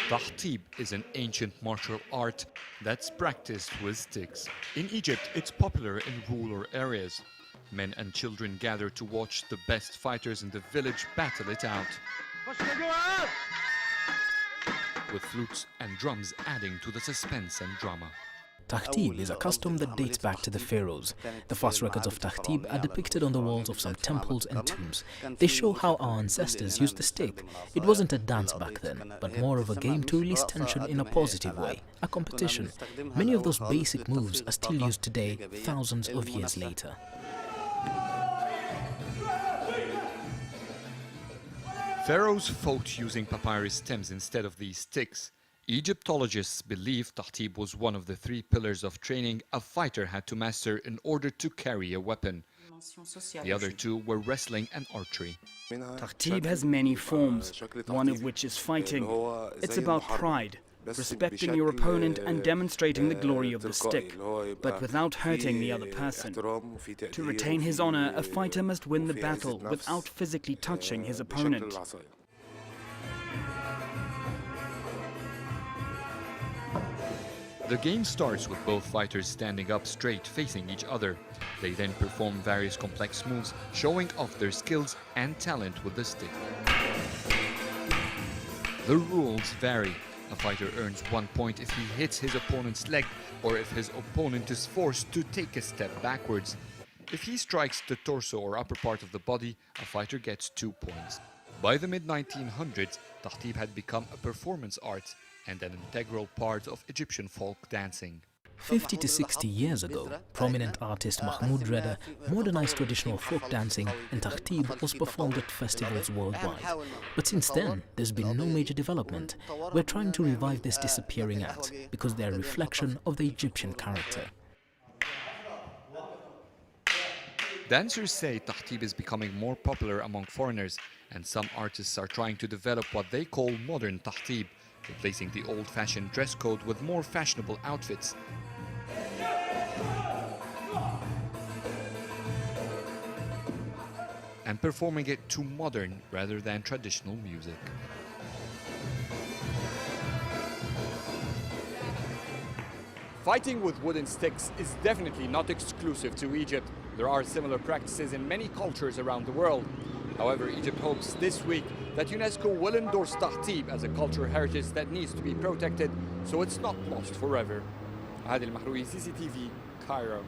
Tahtib is an ancient martial art that's practiced with sticks. In Egypt, it's popular in rural areas. Men and children gather to watch the best fighters in the village battle it out, with flutes and drums adding to the suspense and drama. Tahtib is a custom that dates back to the pharaohs. The first records of Tahtib are depicted on the walls of some temples and tombs. They show how our ancestors used the stick. It wasn't a dance back then, but more of a game to release tension in a positive way, a competition. Many of those basic moves are still used today, thousands of years later. Pharaohs fought using papyrus stems instead of these sticks. Egyptologists believe Tahtib was one of the three pillars of training a fighter had to master in order to carry a weapon. The other two were wrestling and archery. Tahtib has many forms, one of which is fighting. It's about pride, respecting your opponent and demonstrating the glory of the stick, but without hurting the other person. To retain his honor, a fighter must win the battle without physically touching his opponent. The game starts with both fighters standing up straight facing each other. They then perform various complex moves, showing off their skills and talent with the stick. The rules vary. A fighter earns 1 point if he hits his opponent's leg or if his opponent is forced to take a step backwards. If he strikes the torso or upper part of the body, a fighter gets 2 points. By the mid-1900s, Tahtib had become a performance art and an integral part of Egyptian folk dancing. 50 to 60 years ago, prominent artist Mahmoud Reda modernized traditional folk dancing, and Tahtib was performed at festivals worldwide. But since then, there's been no major development. We're trying to revive this disappearing act because they're a reflection of the Egyptian character. Dancers say Tahtib is becoming more popular among foreigners, and some artists are trying to develop what they call modern Tahtib, replacing the old-fashioned dress code with more fashionable outfits. And performing it to modern rather than traditional music. Fighting with wooden sticks is definitely not exclusive to Egypt. There are similar practices in many cultures around the world. However, Egypt hopes this week that UNESCO will endorse Tahtib as a cultural heritage that needs to be protected so it's not lost forever. Adil Mahroui, CCTV, Cairo.